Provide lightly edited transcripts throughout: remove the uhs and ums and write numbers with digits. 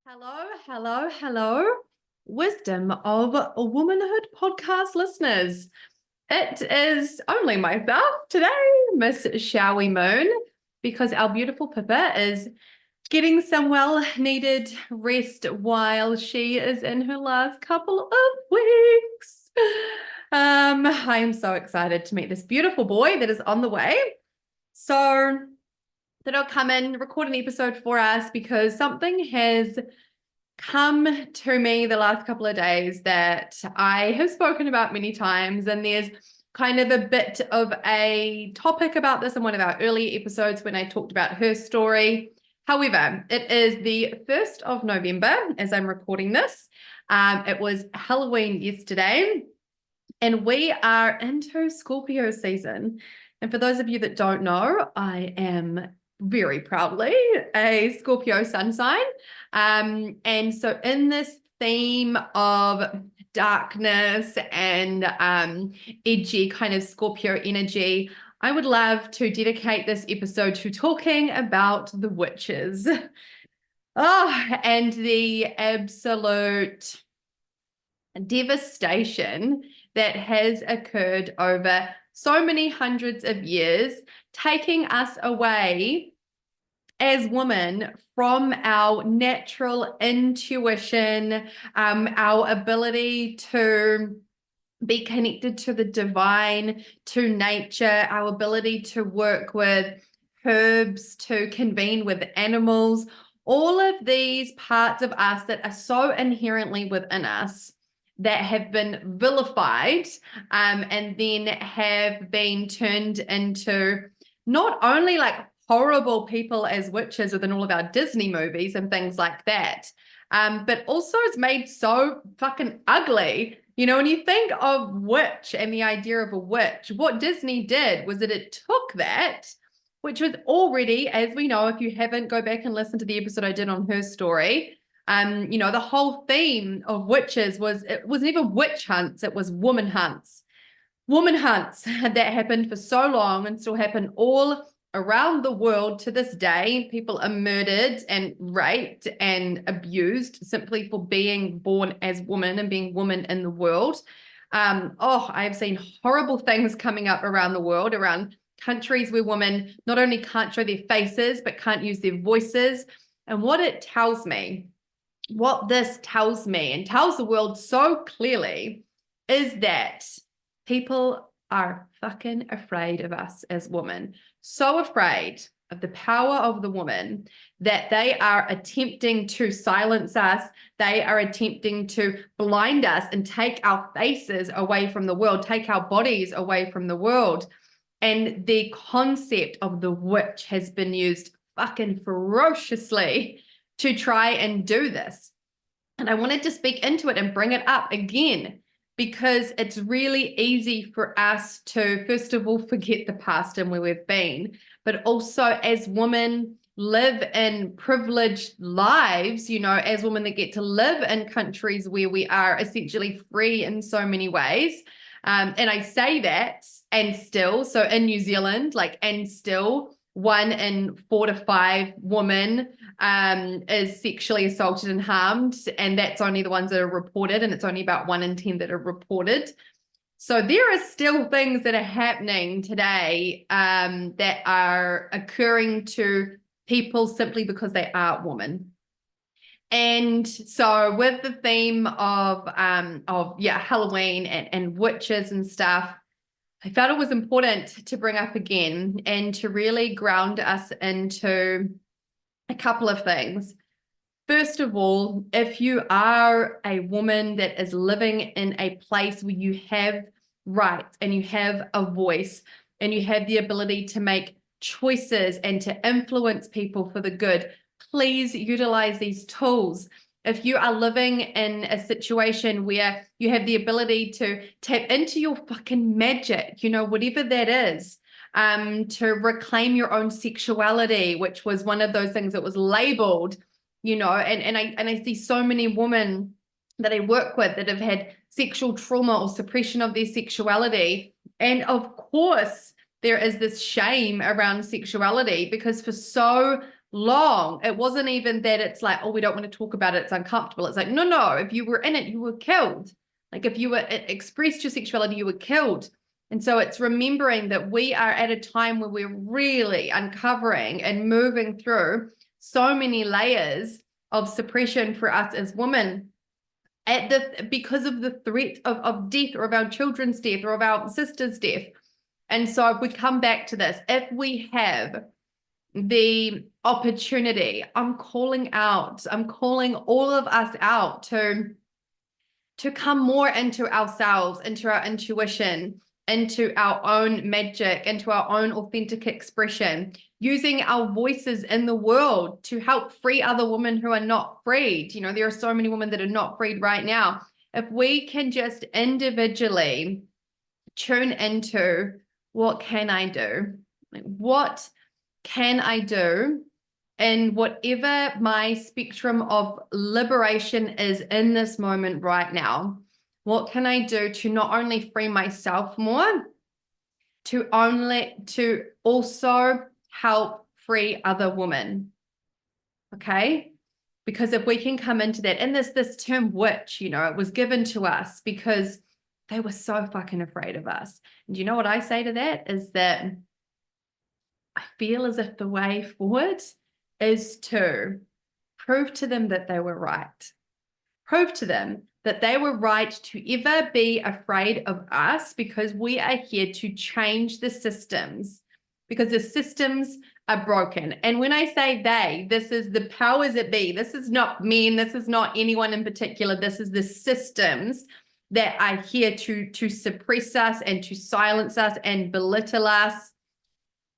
Hello, hello, hello. Wisdom of Womanhood podcast listeners. It is only myself today, Miss Showy Moon, because our beautiful Pippa is getting some well-needed rest while she is in her last couple of weeks. I am so excited to meet this beautiful boy that is on the way. So that I'll come in, record an episode for us because something has come to me the last couple of days that I have spoken about many times, and there's kind of a bit of a topic about this in one of our early episodes when I talked about her story. However, it is the 1st of November as I'm recording this. It was Halloween yesterday, and we are into Scorpio season. And for those of you that don't know, I am very proudly a Scorpio sun sign. And so in this theme of darkness and edgy kind of Scorpio energy, I would love to dedicate this episode to talking about the witches. Oh, and the absolute devastation that has occurred over so many hundreds of years, taking us away as women from our natural intuition, our ability to be connected to the divine, to nature, our ability to work with herbs, to convene with animals, all of these parts of us that are so inherently within us that have been vilified and then have been turned into not only like horrible people as witches within all of our Disney movies and things like that, but also it's made so fucking ugly. You know, when you think of witch and the idea of a witch, what Disney did was that it took that, which was already, as we know, if you haven't, go back and listen to the episode I did on her story. You know, the whole theme of witches it was never witch hunts, it was woman hunts. Woman hunts that happened for so long and still happen all around the world to this day. People are murdered and raped and abused simply for being born as women and being women in the world. I've seen horrible things coming up around the world, around countries where women not only can't show their faces, but can't use their voices. And what this tells me and tells the world so clearly is that people are fucking afraid of us as women. So afraid of the power of the woman that they are attempting to silence us. They are attempting to blind us and take our faces away from the world, take our bodies away from the world. And the concept of the witch has been used fucking ferociously to try and do this. And I wanted to speak into it and bring it up again, because it's really easy for us to, first of all, forget the past and where we've been, but also as women live in privileged lives, you know, as women that get to live in countries where we are essentially free in so many ways. And I say that, and still, so in New Zealand, and still 1 in 4 to 5 women is sexually assaulted and harmed, and that's only the ones that are reported, and it's only about 1 in 10 that are reported. So there are still things that are happening today that are occurring to people simply because they are women. And so with the theme of Halloween and witches and stuff, I felt it was important to bring up again and to really ground us into a couple of things. First of all, if you are a woman that is living in a place where you have rights and you have a voice and you have the ability to make choices and to influence people for the good, please utilize these tools. If you are living in a situation where you have the ability to tap into your fucking magic, you know, whatever that is, to reclaim your own sexuality, which was one of those things that was labeled, you know, and I see so many women that I work with that have had sexual trauma or suppression of their sexuality. And of course, there is this shame around sexuality because for so long. It wasn't even that it's like, oh, we don't want to talk about it, it's uncomfortable. It's like, no, if you were in it, you were killed. Like if you were expressed your sexuality, you were killed. And so it's remembering that we are at a time where we're really uncovering and moving through so many layers of suppression for us as women because of the threat of death, or of our children's death, or of our sister's death. And so if we come back to this, if we have the opportunity, I'm calling all of us out to come more into ourselves, into our intuition, into our own magic, into our own authentic expression, using our voices in the world to help free other women who are not freed. You know, there are so many women that are not freed right now. If we can just individually tune into, what can I do? What can I do in whatever my spectrum of liberation is in this moment right now? What can I do to not only free myself more, to also help free other women? Okay? Because if we can come into that, and this term witch, you know, it was given to us because they were so fucking afraid of us. And you know what I say to that is that I feel as if the way forward is to prove to them that they were right. Prove to them that they were right to ever be afraid of us, because we are here to change the systems, because the systems are broken. And when I say they, this is the powers that be. This is not men. This is not anyone in particular. This is the systems that are here to suppress us and to silence us and belittle us.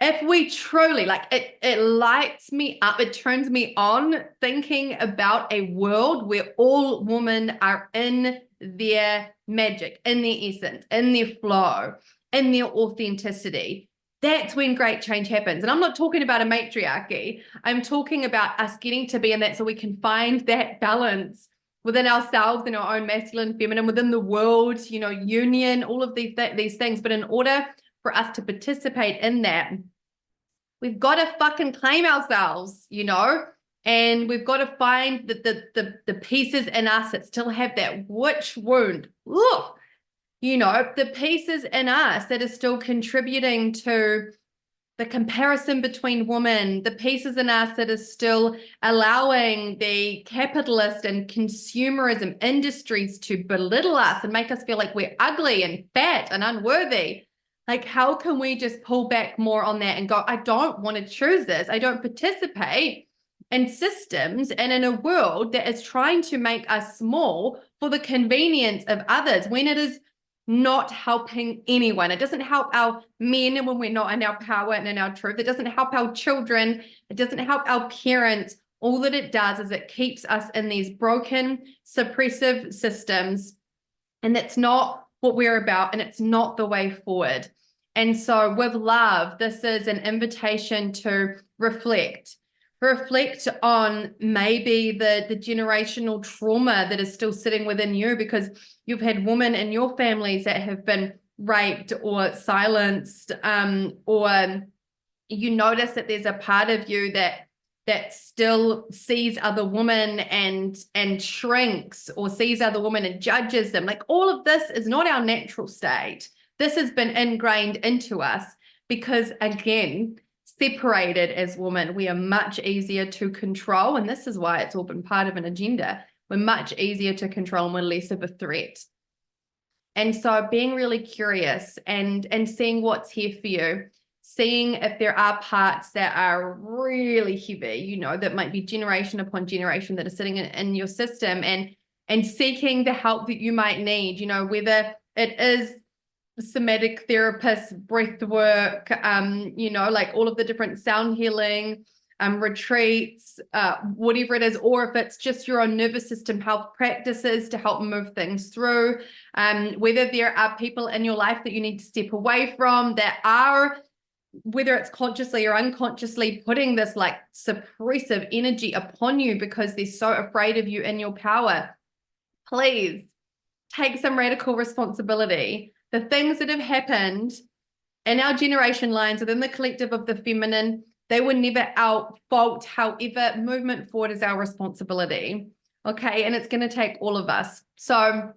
If we truly, like, it lights me up, it turns me on thinking about a world where all women are in their magic, in their essence, in their flow, in their authenticity. That's when great change happens. And I'm not talking about a matriarchy. I'm talking about us getting to be in that so we can find that balance within ourselves, in our own masculine, feminine, within the world, you know, union, all of these things. But in order for us to participate in that, we've got to fucking claim ourselves, you know, and we've got to find the pieces in us that still have that witch wound. Look, you know, the pieces in us that are still contributing to the comparison between women, the pieces in us that are still allowing the capitalist and consumerism industries to belittle us and make us feel like we're ugly and fat and unworthy. Like, how can we just pull back more on that and go, I don't want to choose this. I don't participate in systems and in a world that is trying to make us small for the convenience of others, when it is not helping anyone. It doesn't help our men when we're not in our power and in our truth. It doesn't help our children. It doesn't help our parents. All that it does is it keeps us in these broken, suppressive systems. And that's not what we're about, and it's not the way forward. And so with love, this is an invitation to reflect on maybe the generational trauma that is still sitting within you, because you've had women in your families that have been raped or silenced, or you notice that there's a part of you that still sees other women and shrinks, or sees other women and judges them. Like, all of this is not our natural state. This has been ingrained into us because, again, separated as women, we are much easier to control. And this is why it's all been part of an agenda. We're much easier to control and we're less of a threat. And so being really curious and seeing what's here for you, seeing if there are parts that are really heavy, you know, that might be generation upon generation that are sitting in your system, and seeking the help that you might need, you know, whether it is somatic therapists, breath work, you know, like all of the different sound healing, retreats, whatever it is, or if it's just your own nervous system health practices to help move things through, whether there are people in your life that you need to step away from that are, whether it's consciously or unconsciously, putting this like suppressive energy upon you because they're so afraid of you and your power. Please take some radical responsibility. The things that have happened in our generation lines within the collective of the feminine, They were never our fault. However, movement forward is our responsibility. Okay. And it's going to take all of us. So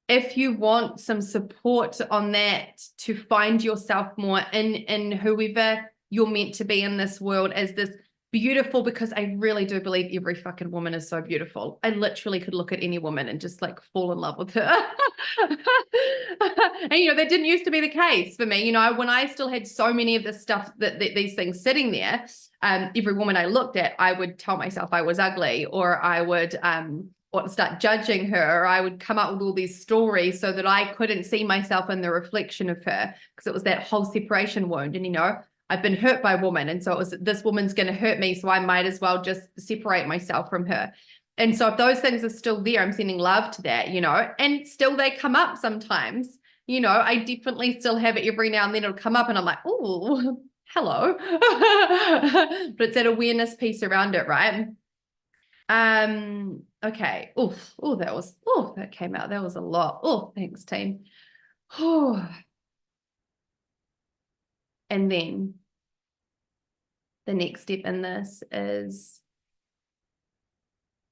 if you want some support on that to find yourself more in whoever you're meant to be in this world as this beautiful, because I really do believe every fucking woman is so beautiful. I literally could look at any woman and just like fall in love with her. And, you know, that didn't used to be the case for me. You know, when I still had so many of this stuff, that these things sitting there, every woman I looked at, I would tell myself I was ugly, or I would, or start judging her, or I would come up with all these stories so that I couldn't see myself in the reflection of her, because it was that whole separation wound. And, you know, I've been hurt by a woman. And so it was, this woman's going to hurt me, so I might as well just separate myself from her. And so if those things are still there, I'm sending love to that, you know, and still they come up sometimes. You know, I definitely still have it every now and then. It'll come up and I'm like, oh, hello. But it's that awareness piece around it, right? Okay. That came out. That was a lot. Oh, thanks, team. Oh. And then the next step in this is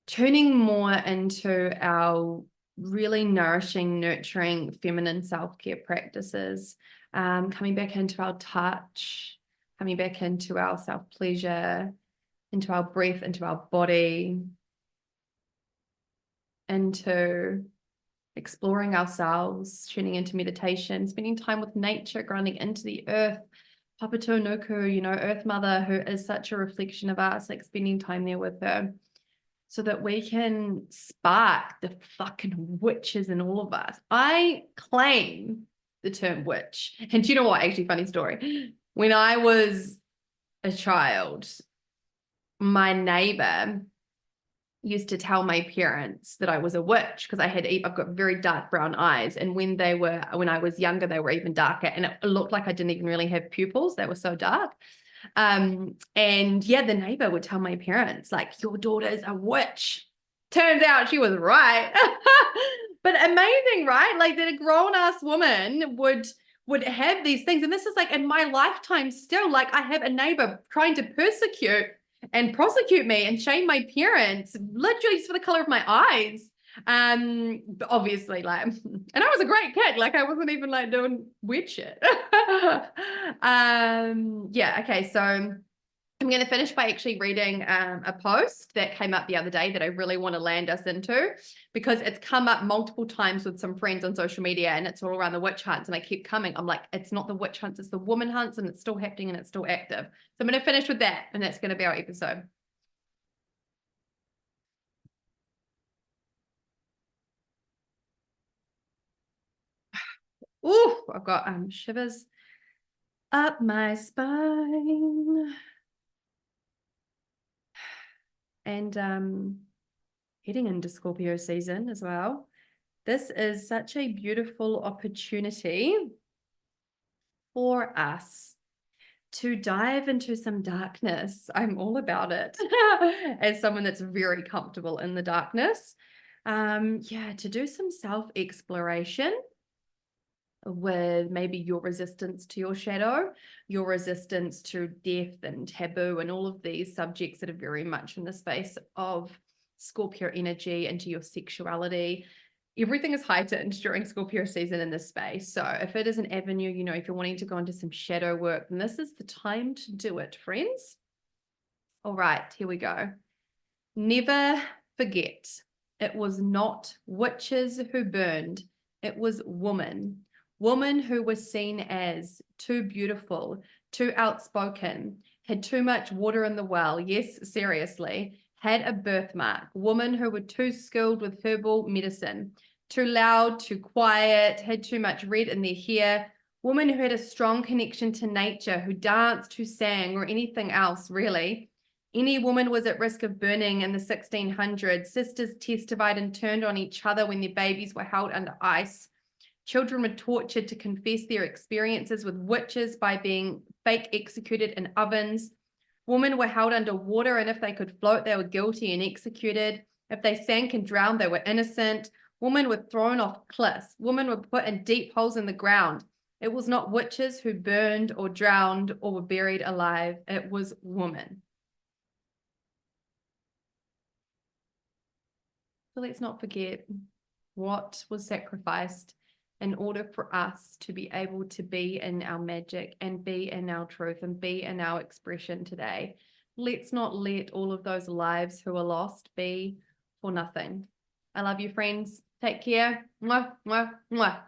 tuning more into our really nourishing, nurturing feminine self-care practices, coming back into our touch, coming back into our self-pleasure, into our breath, into our body, into exploring ourselves, tuning into meditation, spending time with nature, grounding into the earth, Papatu Nuku, you know, Earth Mother, who is such a reflection of us, like spending time there with her, so that we can spark the fucking witches in all of us. I claim the term witch. And do you know what? Actually, funny story. When I was a child, my neighbor used to tell my parents that I was a witch because I've got very dark brown eyes. And when I was younger, they were even darker. And it looked like I didn't even really have pupils. They were so dark. And yeah, the neighbor would tell my parents, like, your daughter is a witch. Turns out she was right. But amazing, right? Like that a grown-ass woman would have these things. And this is like in my lifetime still, like I have a neighbor trying to persecute and prosecute me and shame my parents literally just for the color of my eyes. Obviously, like, and I was a great kid, like I wasn't even like doing weird shit. Yeah, okay, so I'm going to finish by actually reading a post that came up the other day that I really want to land us into, because it's come up multiple times with some friends on social media, and it's all around the witch hunts, and I keep coming. I'm like, it's not the witch hunts, it's the woman hunts, and it's still happening and it's still active. So I'm going to finish with that, and that's going to be our episode. Ooh, I've got shivers up my spine. And heading into Scorpio season as well. This is such a beautiful opportunity for us to dive into some darkness. I'm all about it as someone that's very comfortable in the darkness. Yeah, to do some self-exploration with maybe your resistance to your shadow, your resistance to death and taboo, and all of these subjects that are very much in the space of Scorpio energy, into your sexuality. Everything is heightened during Scorpio season in this space. So if it is an avenue, you know, if you're wanting to go into some shadow work, then this is the time to do it, friends. All right, here we go. Never forget, it was not witches who burned, it was women. Women who were seen as too beautiful, too outspoken, had too much water in the well. Yes, seriously, had a birthmark. Women who were too skilled with herbal medicine, too loud, too quiet, had too much red in their hair. Women who had a strong connection to nature, who danced, who sang, or anything else, really. Any woman was at risk of burning in the 1600s. Sisters testified and turned on each other when their babies were held under ice. Children were tortured to confess their experiences with witches by being fake executed in ovens. Women were held under water, and if they could float, they were guilty and executed. If they sank and drowned, they were innocent. Women were thrown off cliffs. Women were put in deep holes in the ground. It was not witches who burned or drowned or were buried alive. It was women. So let's not forget what was sacrificed in order for us to be able to be in our magic and be in our truth and be in our expression today. Let's not let all of those lives who are lost be for nothing. I love you, friends. Take care. Mwah, mwah, mwah.